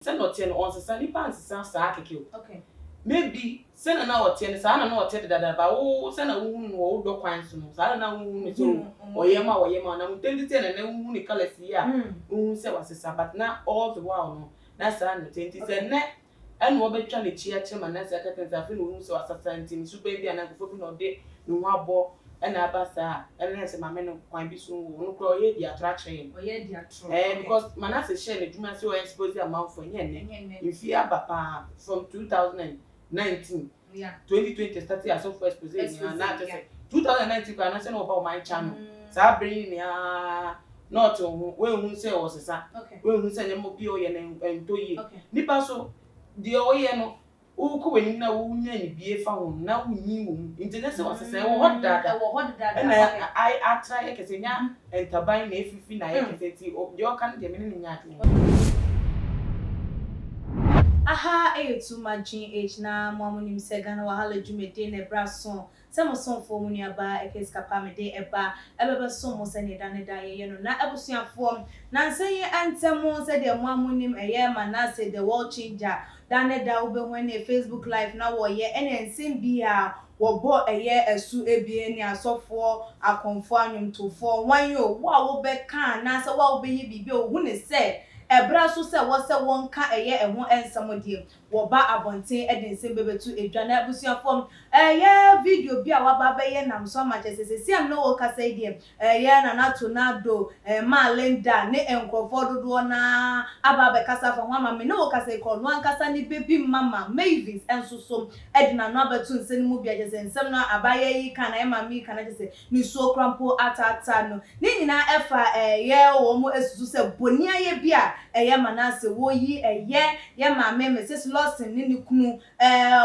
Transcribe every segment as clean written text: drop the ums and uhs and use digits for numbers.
Send not 10 on Sunny pants, Saka kill. Okay. Maybe send an hour 10, Sana not 10 that about oh, send a woman or dog quines. I don't know or Yama or Yama, and I'm 10 and then woman colors here. Say was a Sabbath now all the while. No, that's an 20 said net. And what bet Charlie Chia Manasseh curtains are feeling so assassin, so baby and I'm hoping all day, no more ball. And I pass and then say my men of quite be soon, no call ye the attraction. Oh, yeah, dear, true. Because Manasseh share the Juma so exposed the amount for yen. You fear Papa from 2019, yeah, 2020 started as of first position, and not just 2019. I say about my channel. Sabri not to who say was a son. Okay, Who send them up your and 2 years. Okay, Nipa so the Oyeno. Who when na wunya be found na wunyi international was say what that and I try ekesenya entaban na efifi na ekeseti the okan de me nya aha too much age na mwamunim se Ghana wahala dwumede na braso Samuson for Muniaba, a case capamide, eba, ever so much any done die, na ebusian form. Nancy and Samuel said their mamunim a year Manasseh, the world changer. Dane da ube when a Facebook live now or ye and same be wo a year as su ebienia so for a conformum to 4 1 year. Wow, be can nasa wow be when it said. Ebra so se wo se won ka eye ehwo ensamodie wo ba abonten edinse bebetu edwana abusuan fom video bi a waba be ye nam so ma chese se am no wo ka sai die na na tornado ma Linda ne enkofo dodo na aba be kasa fa hwa ma me no wo ka sai ko no ankasa ni baby mama Mavis ensoso edina no abetu nse ni mu bia chese nsem no abaye yi kana e ma mi kana chese ni so krampo atata no ni nyina efa wo mu esusu se bonia ye bia Manasseh wo yi ye maame Mrs. Lawson ni kunu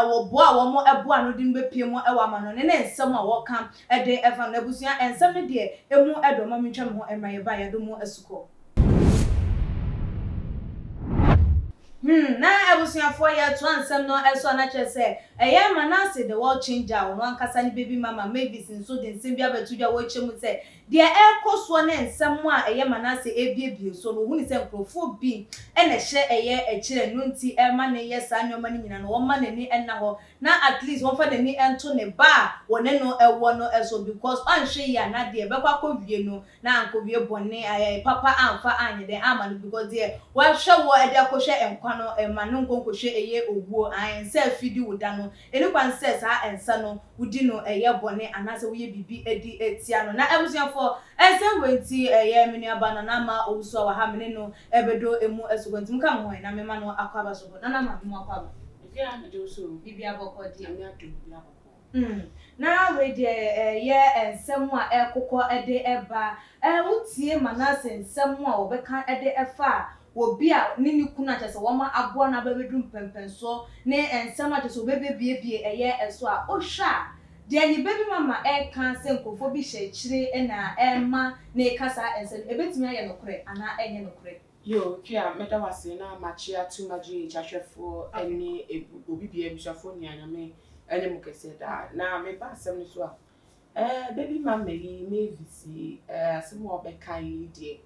wo boa wo mo eboa no din bepie mo ewa ma no ne nsem a wo kam de efa no abusuan ensem ne de emu edoma mentwa me ho emraye ba ya do mo asuko na abusuafo ya to ansem no eso na chese Manasseh the world changer wo ankasa ni baby mama Mavis nso de nsem bia betudwa wo chemu se de ekoso na nsem a Manasseh ebiebie so no huni se nkrofo bi ene hye ekire no nti ma ne ye sa nyoma ni nyina no wo ma nani enna ho na at least won fa nani ento ne ba wone no ewo no eso because on hwe ya na de bekwa kowie no na ankowie bone papa amfa anye de ama no because de wa hwe wo ede akohwe enkwa no manu nkonkohwe oguo anse afidi wuda no eni kwanse sa ensa no wudi no bone anase wo ye bibi edi etia no na ebusuafo ense wenti menu abana na ma owuso wa ha mene no ebedo emu esugonti mka ho na mema no akwaba so na ma mu akwaba ya na do so bibi aboko di ami adu ya aboko na we de ensem a ekokọ ede eba wutie Manasseh ensem a obeka ede efa obi a nini kuna chese woma aboa na babedum pempenso ne ensem a chese obebebiebie eso a ohwa de ani baby mama kan se nkofo bi hye kire na ema na kasa ensem ebetimi aye nokore ana enye nokore yo kia meta wase na machia too much chachefo eni obi bi ebusafo ni anyame ene mukese da na me ba asem ni so a baby mama yi Mavis asem obekai de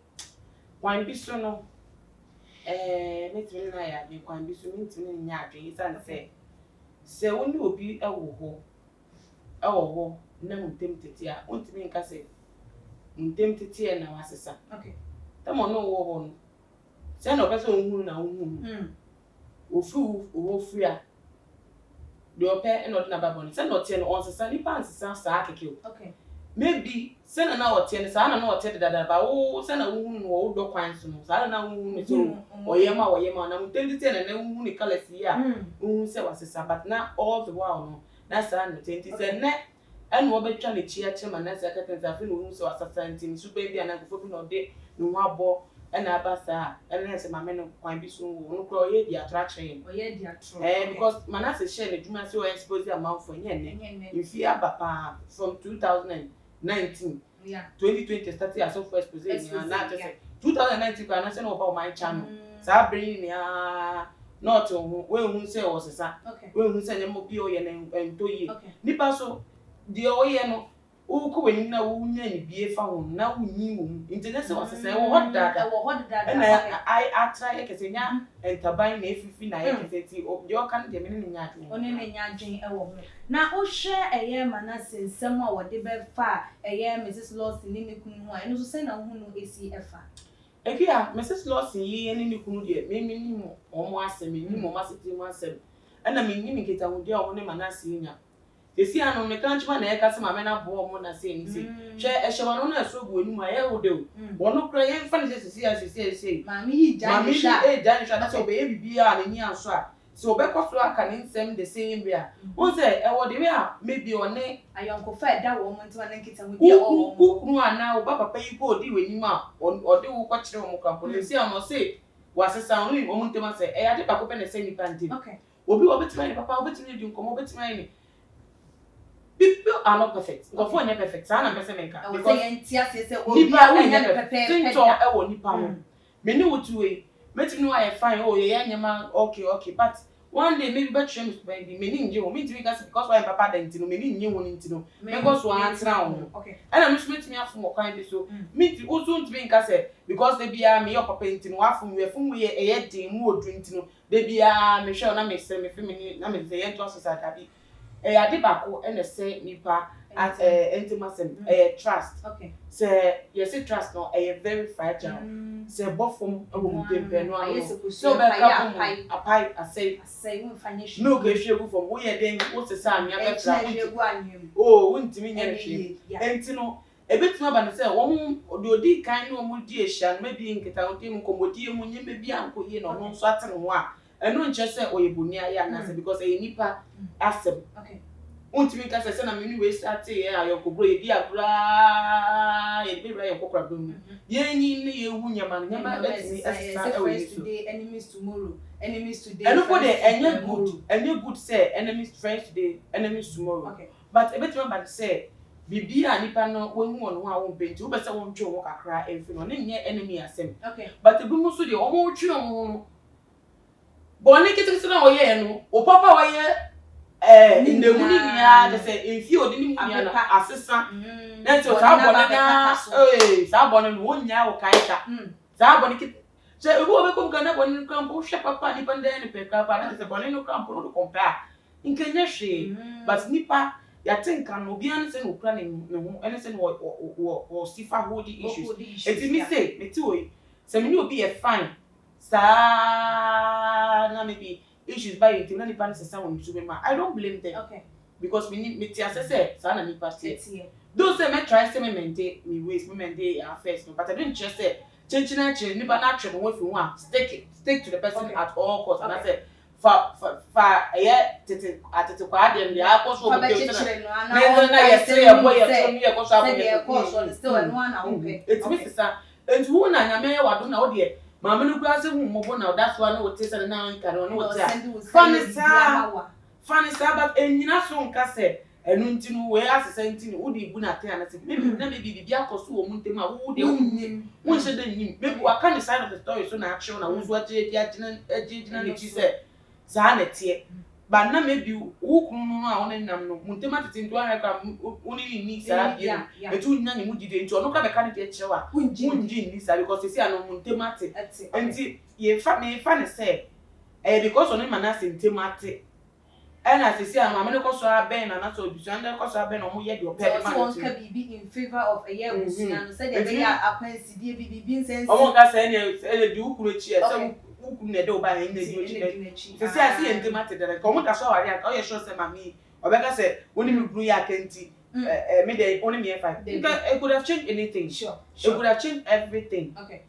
wan bi so no metimi na ya bi kwan bi so metimi nya adwe san se woni obi ewo ho na muntem tete a ontimi nka se muntem tete na wasesa okay tamo no wo ho no se na opeso ohunu na ohunu ofu a de ope no na babon se no tie no onsesa ni pansesa sa akeke okay maybe se na otie ne sa na otie dada ba wo se na ohunu no wo do kwan so no sa na ohunu so oyema na muntem tete na ohunu ni colors ya ohunu se wasesa but na all the while no na sa no 20 se ne enu obetwa le chia Manasseh curtains afi no ohunu se wasesa ntimi so baby ana gofo bi no de no abo ena abasa ena se mame no kwan bi so no kro ye di attraction because Manasseh share the Juma so expose amount for yen you fear papa from 2019 2020 started as of first position and not just 2019 can say no about my channel sabri ni not we hu say was sa we hu say nyemo bi o ye na ntoyi nipa so de o ye no wo ko wani na wo nya ni bie fa ho na wo nyi wo nti ne se wo sese wo hot dada na I try kese nya entaban na efifi na ye kese ti de o kan de me ne nya adwen one ne nya adwen e wo ho na wo hwe Manasseh nsem a wo de be fa Mrs. Lawson ni kunu ho eno so se na wo hu no esi efa Ekia Mrs. Lawson yi ene ni kunu de me ni mo omo asem ni mo maseti mo asem ana me ni nketa ho de o ne Manasseh nya esi anu me kan chima na e ka se ma me na bo mo na se ni se hwe e hwe wano na so gu animu aye wo de o wono kra ye fa ne se ma mi hi jan sha jan sha na so be bibia na ni anso a so be ko so aka ni nsem de se bia won se e wo de we a maybe one ayonko fa da wo mo ntima na nketa ho de o kunu ana wo papa yi ko di we ni ma o de wo ko kire wo kampo le si am se wasesa onu wo mo ntima se e ade pa ko pe na se ni panti okay obi obetima ni papa obetima di nkomo obetima ni people are not perfect. Go for any perfect. Sana pese menka. Because entia se obi a wo nya perfect. Tinto e wo nipa ho. Me ni wotu we. Meti no I fine. Oh ye nyama okay. But one day maybe bet me to be me ni nje wo. Me timi gas because why papa da ntino me ni nye wo ntino. Because wo antra wo. Okay. And I'm meti me afun wo kan bi so. Me ti ozo ntimi nka se because they bia me your papa ntino afun we ye din mu odu ntino. They bia me hwe na me se me fi me ni na me se ye to so bi. Ade bako ene se nipa at intimacy trust. Okay. Say yes, trust no very fragile. Say bofum ewo mtempe no ano. So be ka apai asay won finish. No ke hwegu from wo ye den wo se sa anya be tra. Oh, wontimi nya hwe. Enti no ebetima ba ne se won odi kan no mo di ehia no maybe nketa odi mu komodi mu nye me bia nkoye no no so atene ho a eno nche se oyebuni aya na se because e nipa asem. Okay. Untimi ka se na me ni we start ye ayokobro ye di agura ye be bra ye kokra brum ye nyi ne ye hu nyama nyama etimi asa e we so enemies tomorrow enemies today eno ko de enye good say enemies friends today enemies tomorrow. Okay. But ebetima ba say bibia nipa no wonu ono ho a won penti wo be se won twe wo kakra emfi no ne nye enemy asem. Okay. But ebi mu so de omo twe omo no boni kitikiti na wo ye no o papa wo ye in the muni nia they say if you odi ni muni na asesa na so sa boni na sa boni no wonya wo kaita sa boni kit so ebu obe kom kana boni kampo hwe papa ni pande ni pe papa na se boni no kampo no compare nkenya hwe but nipa ya tinka no bia ne se no kra ne ho ene se no wo sifa hodi issues eti mi say me ti oyi se me ni obi e fine sa na maybe issues by it na nipa ne sesa won to be ma I don't blame them. Okay. Because me ti assess sa na nipa say those say me try say me maintain me ways me maintain affairs no but I don't just say chenchina che nipa na twe no fi ho a stick to the person at all costs. And I say fa tete kwa dem dia akoso obi ke na yes say boy ye koso aboye still and one na okay. It means sa entu hu na nyame ye wado na wo de mama no kura se hu mobo na that's why no wote se na nka no wote funny sa but enyina so nka se enu ntinu we asese ntinu wo de ibu na ten na se maybe na maybe bibia koso wo muntem a wo de unnim wo se de nim maybe wa kan side of the story so na action na wo so ati agina ne chi se za na tie ba na maybe wo kunu no a wona nam no muntem atete nto ahwe ka woni ni sa bia etu nya ne mu gide nti ono ka be kan de chewa unji ni sa because se ano muntem ate enti ye fa ne se because ono Manasseh ntem ate and as you see, I'm going to so ben and so you under so ben or ye do pay man can be in favor of a year and said they are appointed BB sense. Oh, God, say do could cheer some who could do by in the see I see intimated that I come to show I oh, you sure say mammy or better say when you blue ya can't midday only me 5. It could have changed anything. Sure. It would have changed everything. Okay.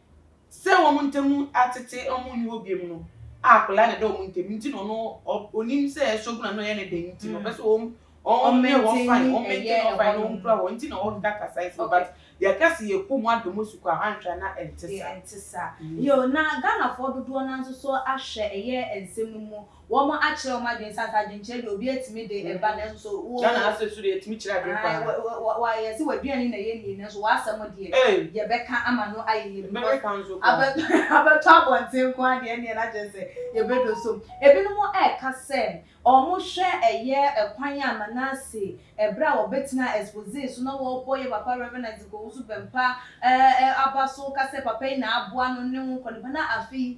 So woman to moon at it on you will be no. Akula na do muntem nti no onim se shogun na ye ne den nti no be so o me wo fine o maintain o fine o mpra wo nti na o data size but ya kasi ye ko mu adomo su kwa anhwa na entisa yo na Ghana for dodo na nso so ahwe eye ensem mu wo mo akire wo madwen sasa adwenkyere de obi atimi de eba na nso wo Ghana asesu de atimi kire adwen pa wa ye se waduane na ye ni na nso wa asam de ye beka ama no aye America nso abeto abonten ko ade ne na jese ye bedo so ebinu mo ka se omo hwe eye ekwan ya Manasseh ebra wo betina expose so na wo boye papa Reverend go usu bempa abaso ka se papa na aboa no ne ho ko ne na afi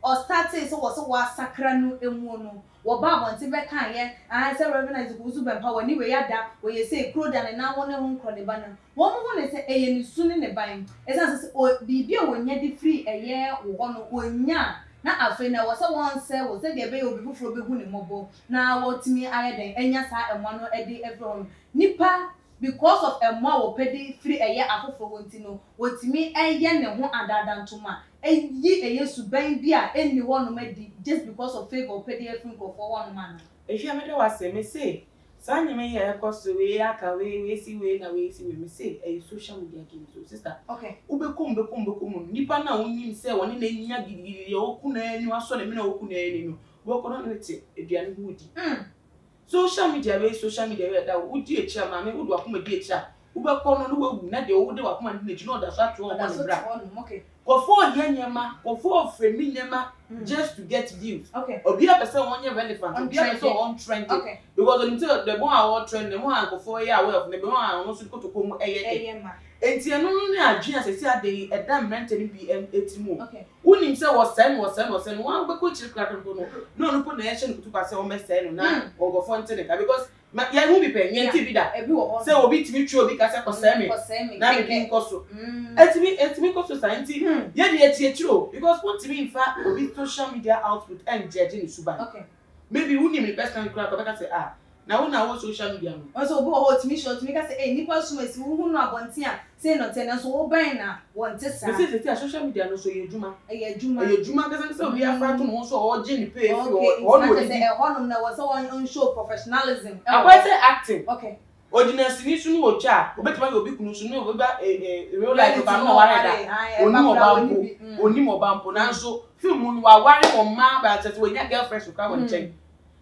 o started so wa sakra no emu no wo ba bonti be kan ye say Reverend go usu bempa wani we yada wo ye say kroda ne na wo ne ho ko ne ba na wo mo ne se eye ni su ne ban esan se bibia wo nya di free eye wo no onya na afi na wo se won se wo se de be obi fufuro be hu ne mobo na wo timi aye den enya sa enwa no edi everyone nipa because of emma wo pedi free eye afofo wonti no wotimi eye ne ho adadantoma eyi eye suban bia eni wono medi just because of favor pedi efin ko for one man ehia me de wase me say sanye me ye koso we aka we si we na we si we me say social media game so sister okay ubekum nipa na onyim say woni na nya gidigidi oku na enu aso na me na oku na enu wo ko no nete eduane hu di social media we da udi echi ama me udu akoma di echi a ubekọ no wagu na de wo de wakoma ndi echi no da so atwo on bra okay kofo nyema kofo frame nyema just to get views okay obi a person wonye relevant obi a person on trend okay because until the more our trend the more kofo ya aware of the more no so ko mu eye ma enti eno no ne adwen asesi ade edam rente ni bi etimu okay unim se wo sen wan be ko chiri no no po na ye hye no kutu kwase o mese no na ogofo ntene ka because ya hu bi pe nyenti bi da se obi timi twi obi ka se ko se me na me bin koso etimi koso science ye de etiechiro because what timi infa obi social media output and judge ni suban okay maybe unim the person kura ko be say na wo social media no also obi wo timi show timi ka say nipa sumasi hu no abonte a say no ten so wo ban na wonte sa me say social media no so ye juma ka say obi afa to no so o je ni pay fi o no say honum na wo so on show professionalism I say acting okay ordinance ni sunu o cha obetima ye obi kunu sunu obi ba real life ba no ware da oni mo bampo na so film no wa ware mo ma ba tete we nya girlfriend so ka won chen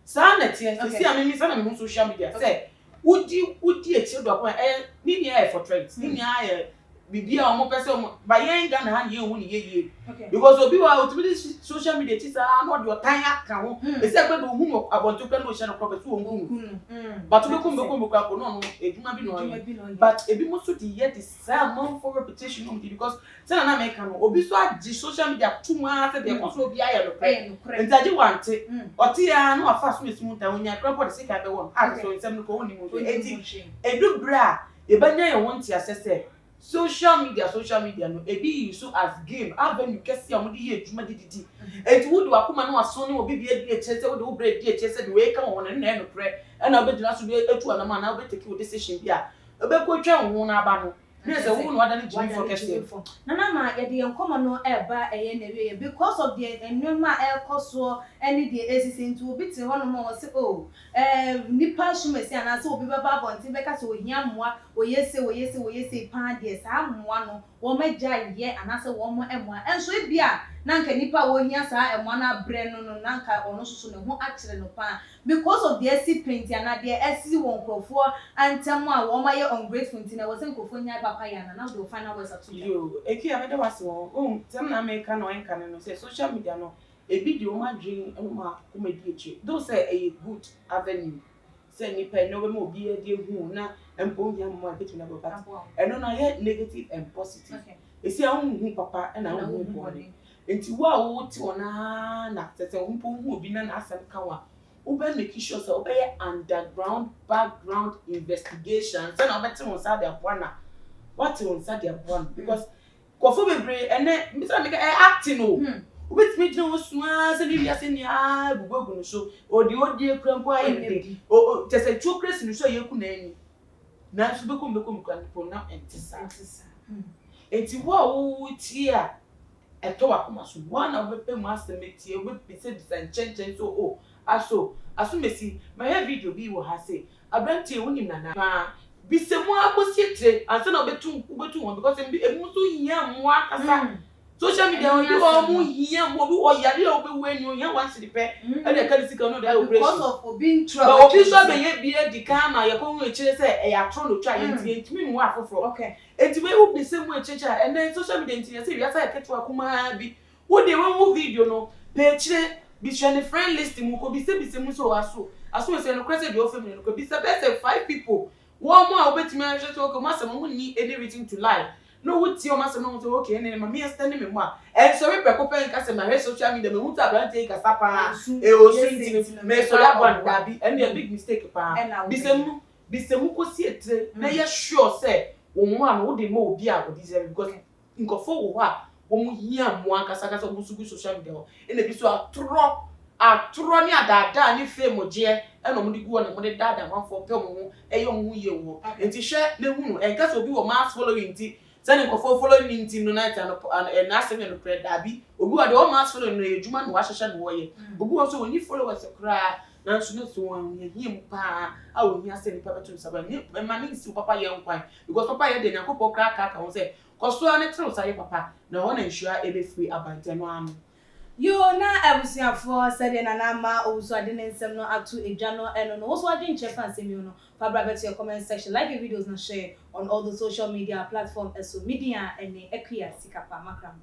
sa na tie si amemi sa na me social media say udi echi do akwa ni ni e for trends ni ni aye bibia o mo pese o ba yen ga na ha ye hu ni ye because obi wa utimi social media ti sa no de otan aka ho e se gbe do hu mo abonto pe no hye no property o hu but we kum kwa ko no ejuma bi no but ebi mo so di ye the same for repetition no because say na me ka no obi so agi social media too much say de ko so obi aye no pre entaje wante oti ya no afa so esimu ta onya crop de sika be won so nsem no ko woni mo edu bra e banya ye wonti asese social media no ebi use as game avenue kesi amudi ye adwuma dididi enti wo do akoma no aso ne obi bia di echese wo de wo break di echese de we ka won na no pre na obedina so bi etu anama na obeteki wo decision bia obekotwa wo na aba no na se wo no ada ne jimi for kesi na ma ye de enkomo no eba eye na we because of the enwema ekoso any the esisi nti obi ti ho no mo se nipa sumesi ana se obi baba bonti be ka se ohia moa oyese pan de sa moa no wo meja ye ana se wo mo emoa enso ebia na nka nipa wo hia sa emoa na bre no na nka ono soso ne ho akire no pan because of the esi paint ana the esi won krofo antemu a wo ma ye ungrateful nti na wo se nkofo nya papa ya na do final words at yo eki abede wase wo tem na America no enka no say social media no ebi di o ma dream ma comedy echi do say a good avenue say ni pe no be mo bi e di hu na empo nya mo betu na baba eno na ye negative and positive esi a hu papa na hu body enti wo ti ona na tete mpo hu obi na asem kawa wo be make sure say wo be underground background investigation say na obeti won sa dia bwana what won sa dia bwana because kofo bebre ene mi say make acting o ubet me jino swa se ni ya se ni bugogu no so odi ekrampo aye o tese chokres ni so yeku na ani na so bekom kan po na entisa enti wo ti a eto wakoma so one of the mu asemeti we pese bisanchenchen so aso mesi my video bi wo ha say abrantie wonim na bisemu akosietre anse na obetu ho because emu so hia mo akasa social media we do mo hia mo bi oyare obewu enu hia wan sidi pe e dey carry sika no dey operation because of being trouble but obi so be ye bi di kan ma ye ko hu echire se e ya tro no twa ye ntimi mu afoforo okay enti we wo bisemu echire and then social media ntimi se bi asa keto akuma bi wo dey wo video no pe chire bi share friend list mu ko bi se bisemu so aso se no kwese dey ofem no ko bi se best 5 people one more obetimi ahwe so ko masem mo ni any reason to lie no wuti o masem no so okay na me stand me mo a and so we prekopen ka se ma social media me wuti abrante ka sapa e o so me so ya ban dabi and a big mistake pa bisemu ko si etre na ye sure say wo mo a no wo de mo obi a go deserve because nkofo wo ha wo mo hia mo akasa wo sugu social media e na bi so atro ni adada ni fame je e no mo di gu na mo de dada manfo pe mo e yo mo ye wo enti hwe na hu no e ka so obi wo mass following nti sani nkofo following nti no night and na asem no pre dabi obi wa de o mass following no ejuma no wa hwehwe no wo ye obi wo so woni followers kra na so no so won ye him pa a wo hia se ni papa to saba ni ma ni si papa ye nkwan because papa ye de nyakopo kra ka ho se koso ane tro sa ye papa na ho na nhua e be free abante no am yo na abusiafo said na na ma ozo ade nsem no atu edwa no eno no ozo ade nche fan semi no fa bra bet your comment section like the videos and share on all the social media platforms so media and ekria sikapa makram